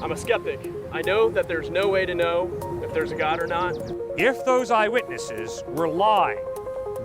I'm a skeptic. I know that there's no way to know if there's a God or not. If those eyewitnesses were lying,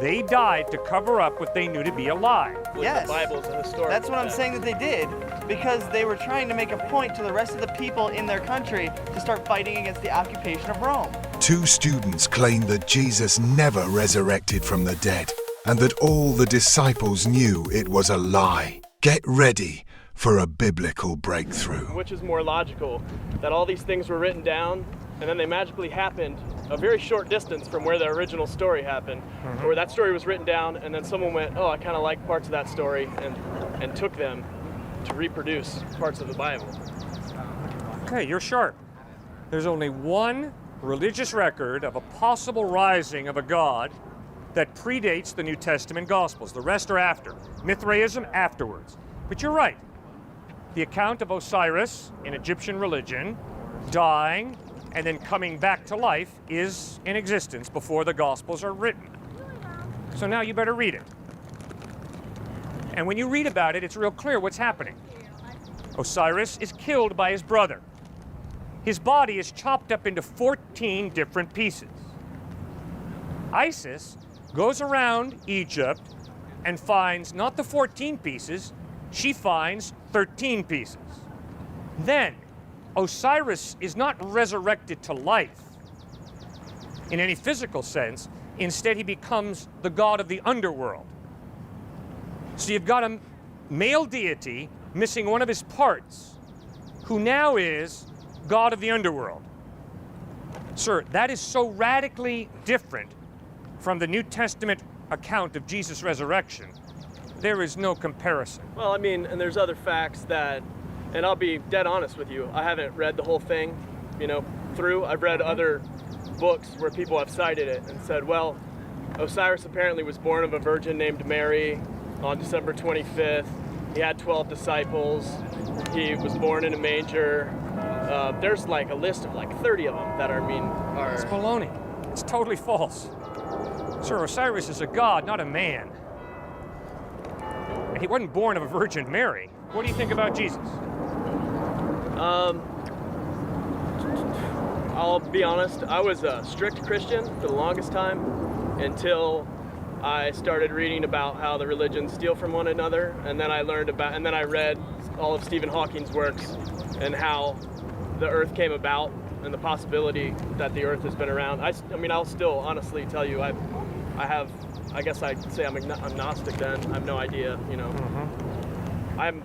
they died to cover up what they knew to be a lie. Yes. The Bible's a historical That's what I'm text. saying that they did, because they were trying to make a point to the rest of the people in their country to start fighting against the occupation of Rome. 2 students claim that Jesus never resurrected from the dead, and that all the disciples knew it was a lie. Get ready for a biblical breakthrough. Which is more logical, that all these things were written down and then they magically happened a very short distance from where the original story happened, where that story was written down and then someone went, oh, I kind of like parts of that story, and took them to reproduce parts of the Bible. Okay, you're sharp. There's only one religious record of a possible rising of a god that predates the New Testament Gospels. The rest are after. Mithraism afterwards. But you're right. The account of Osiris in Egyptian religion dying and then coming back to life is in existence before the Gospels are written. So now you better read it. And when you read about it, it's real clear what's happening. Osiris is killed by his brother. His body is chopped up into 14 different pieces. Isis goes around Egypt and finds not the 14 pieces, she finds 13 pieces. Then, Osiris is not resurrected to life in any physical sense. Instead, he becomes the god of the underworld. So you've got a male deity missing one of his parts, who now is god of the underworld. Sir, that is so radically different from the New Testament account of Jesus' resurrection. There is no comparison. Well, I mean, and there's other facts that, and I'll be dead honest with you, I haven't read the whole thing, through. I've read other books where people have cited it and said, well, Osiris apparently was born of a virgin named Mary on December 25th. He had 12 disciples. He was born in a manger. There's like a list of like 30 of them that are... It's baloney. It's totally false. Sir, Osiris is a god, not a man. And he wasn't born of a Virgin Mary. What do you think about Jesus? I'll be honest, I was a strict Christian for the longest time until I started reading about how the religions steal from one another, and then I read all of Stephen Hawking's works and how the Earth came about and the possibility that the Earth has been around. I'll still honestly tell you, I guess I'd say I'm agnostic then. I have no idea, I'm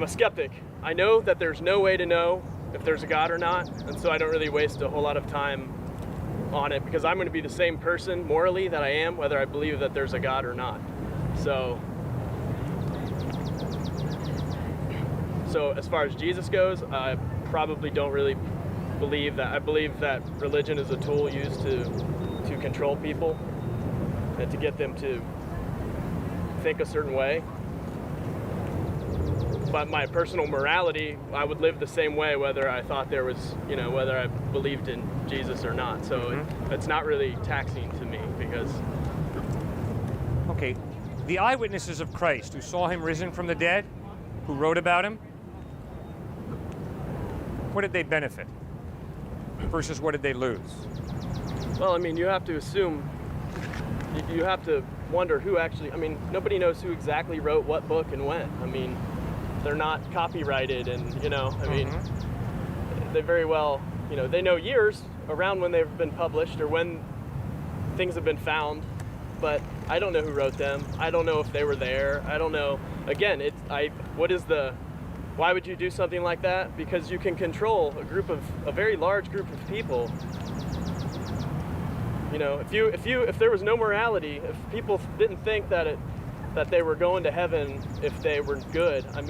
a skeptic. I know that there's no way to know if there's a God or not, and so I don't really waste a whole lot of time on it, because I'm going to be the same person morally that I am whether I believe that there's a God or not. So as far as Jesus goes, I probably don't really believe that. I believe that religion is a tool used to control people and to get them to think a certain way. But my personal morality, I would live the same way whether I thought there was, whether I believed in Jesus or not. So it's not really taxing to me because... Okay, the eyewitnesses of Christ who saw him risen from the dead, who wrote about him, what did they benefit versus what did they lose? Well, you have to assume, you have to wonder who actually, nobody knows who exactly wrote what book and when. They're not copyrighted and, they very well, they know years around when they've been published or when things have been found, but I don't know who wrote them. I don't know if they were there. I don't know. Again, why would you do something like that? Because you can control a very large group of people. If there was no morality, if people didn't think that they were going to heaven if they were good, how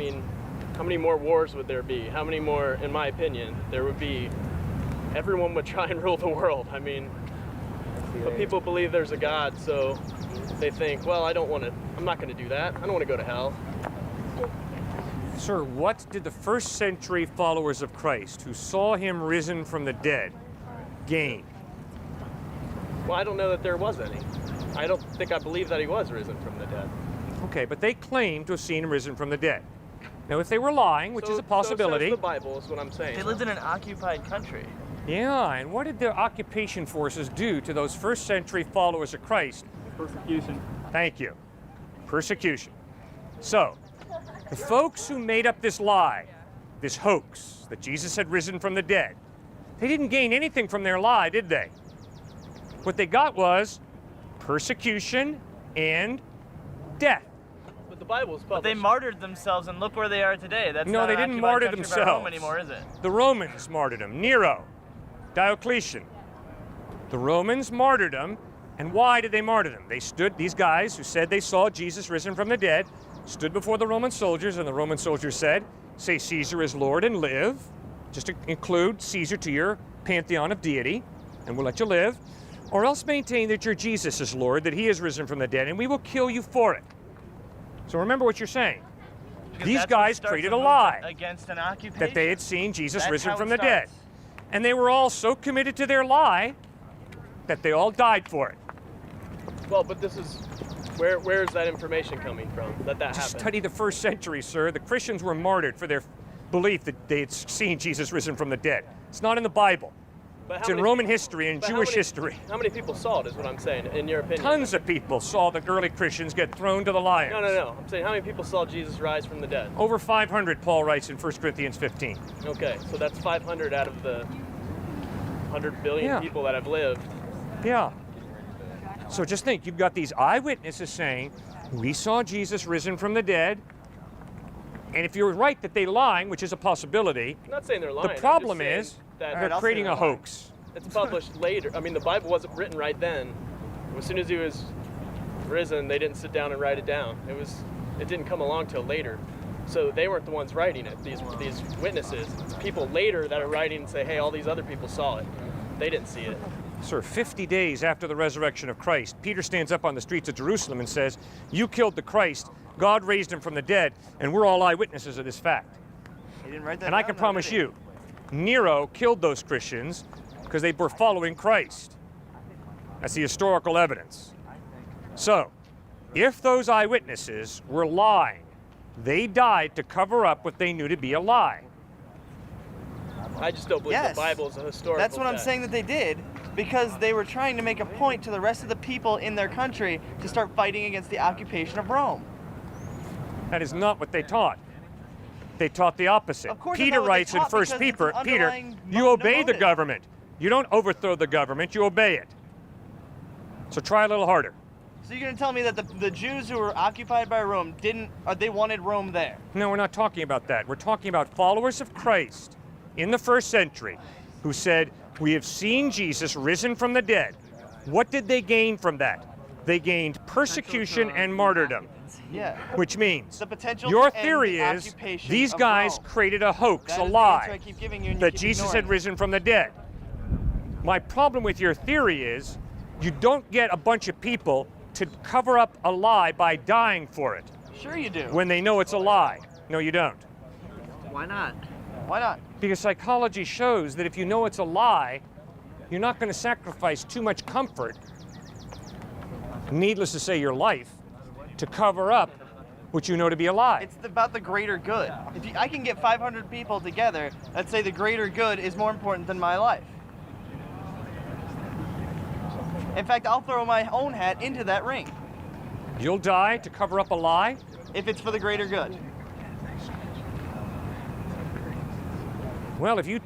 many more wars would there be? How many more, in my opinion, there would be? Everyone would try and rule the world. But people believe there's a God, so they think, well, I'm not going to do that. I don't want to go to hell. Sir, what did the first century followers of Christ who saw him risen from the dead gain? Well, I don't know that there was any. I don't think I believe that he was risen from the dead. Okay, but they claim to have seen him risen from the dead. Now, if they were lying, which is a possibility. So says the Bible is what I'm saying. They lived in an occupied country. Yeah, and what did the occupation forces do to those first century followers of Christ? Persecution. Thank you. Persecution. So, the folks who made up this lie, this hoax, that Jesus had risen from the dead, they didn't gain anything from their lie, did they? What they got was persecution and death. But the Bible is published. But they martyred themselves, and look where they are today. That's No, not they an didn't occupied martyr country by themselves. Rome anymore, is it? The Romans martyred them. Nero, Diocletian. The Romans martyred them. And why did they martyr them? These guys who said they saw Jesus risen from the dead, stood before the Roman soldiers, and the Roman soldiers said, say Caesar is Lord and live. Just to include Caesar to your pantheon of deity, and we'll let you live. Or else maintain that your Jesus is Lord, that he is risen from the dead, and we will kill you for it. So remember what you're saying. Because These that's what guys starts created a a lie movement against an occupation. that they had seen Jesus That's risen how from it the dead. starts. And they were all so committed to their lie that they all died for it. Well, but this is where is that information coming from that happened? Study the first century, sir. The Christians were martyred for their belief that they had seen Jesus risen from the dead. It's not in the Bible. But how It's in many- Roman history and but how Jewish many- history. How many people saw it is what I'm saying, in your opinion? Tons of people saw the early Christians get thrown to the lions. No. I'm saying how many people saw Jesus rise from the dead? Over 500, Paul writes in 1 Corinthians 15. Okay, so that's 500 out of the 100 billion Yeah. people that have lived. Yeah. So just think, you've got these eyewitnesses saying, we saw Jesus risen from the dead. And if you're right that they're lying, which is a possibility, I'm not saying they're lying. the I'm just problem saying is that they're I'll creating say a they're lying. hoax. it's published later. I mean, the Bible wasn't written right then. As soon as he was risen, they didn't sit down and write it down. It didn't come along till later. So they weren't the ones writing it. These witnesses, it's people later that are writing and say, hey, all these other people saw it. They didn't see it. Sir, 50 days after the resurrection of Christ, Peter stands up on the streets of Jerusalem and says, you killed the Christ, God raised him from the dead, and we're all eyewitnesses of this fact. He didn't write that And I down, can though, promise did he? you, Nero killed those Christians because they were following Christ. That's the historical evidence. So, if those eyewitnesses were lying, they died to cover up what they knew to be a lie. I just don't believe Yes. the Bible is a historical That's what I'm text. saying that they did, because they were trying to make a point to the rest of the people in their country to start fighting against the occupation of Rome. That is not what they taught. They taught the opposite. Of course it's Peter not what they writes in taught, 1 because it's Peter, an Peter, underlying you obey the motive. government. You don't overthrow the government, you obey it. So try a little harder. So you're going to tell me that the Jews who were occupied by Rome they wanted Rome there? No, we're not talking about that. We're talking about followers of Christ in the first century who said, we have seen Jesus risen from the dead. What did they gain from that? They gained persecution and martyrdom, Yeah. which means The potential your to end theory the is occupation these of guys Rome. created a hoax, That a is the answer I lie, keep giving you, and you that keep Jesus ignoring had it. risen from the dead. My problem with your theory is you don't get a bunch of people to cover up a lie by dying for it Sure you do. when they know it's a lie. No, you don't. Why not? Why not? Because psychology shows that if you know it's a lie, you're not going to sacrifice too much comfort, needless to say your life, to cover up what you know to be a lie. It's about the greater good. I can get 500 people together that say the greater good is more important than my life. In fact, I'll throw my own hat into that ring You'll die to cover up a lie? if it's for the greater good. Well, if you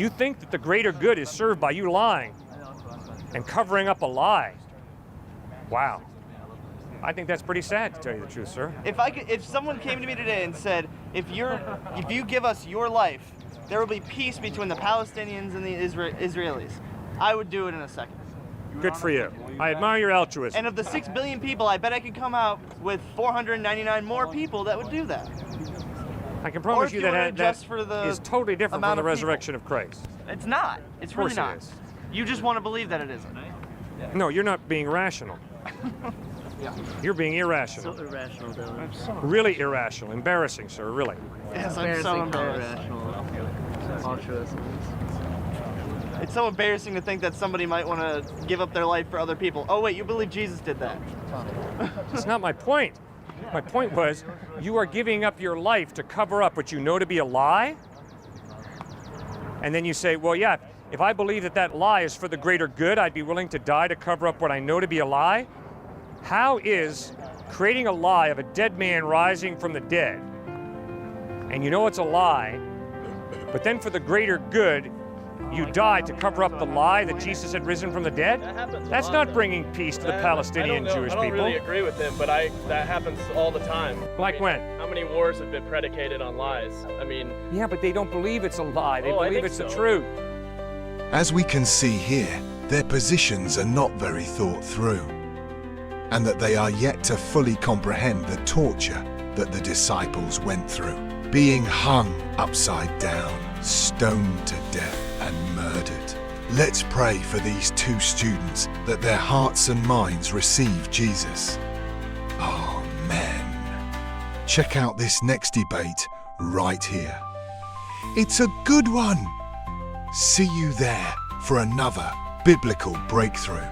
think that the greater good is served by you lying and covering up a lie, wow. I think that's pretty sad, to tell you the truth, sir. If someone came to me today and said, if you give us your life, there will be peace between the Palestinians and the Israelis, I would do it in a second. Good for you. I admire your altruism. And of the 6 billion people, I bet I could come out with 499 more people that would do that. I can Or promise if you you were to that adjust for the is totally different from amount the of people. resurrection of Christ. It's not. It's Of course really it not. is. You just want to believe that it isn't. No, you're not being rational. You're being irrational. Irrational, though. Really irrational. Embarrassing, sir, really. Yes, I'm so embarrassed. Irrational. Altruism. It's so embarrassing to think that somebody might want to give up their life for other people. Oh wait, you believe Jesus did that? That's not my point. My point was, you are giving up your life to cover up what you know to be a lie? And then you say, well, yeah, if I believe that that lie is for the greater good, I'd be willing to die to cover up what I know to be a lie? How is creating a lie of a dead man rising from the dead, and you know it's a lie, but then for the greater good, you died to cover up the lie that Jesus had risen from the dead? That happens a That's lot, not though. bringing peace to the Palestinian Jewish I don't people. really agree with him, but that happens all the time. Like when? How many wars have been predicated on lies? I mean, Yeah, but they don't believe it's a lie. They Oh, I believe think it's the so. truth. As we can see here, their positions are not very thought through, and that they are yet to fully comprehend the torture that the disciples went through, being hung upside down, stoned to death, and murdered. Let's pray for these two students that their hearts and minds receive Jesus. Amen. Check out this next debate right here. It's a good one. See you there for another biblical breakthrough.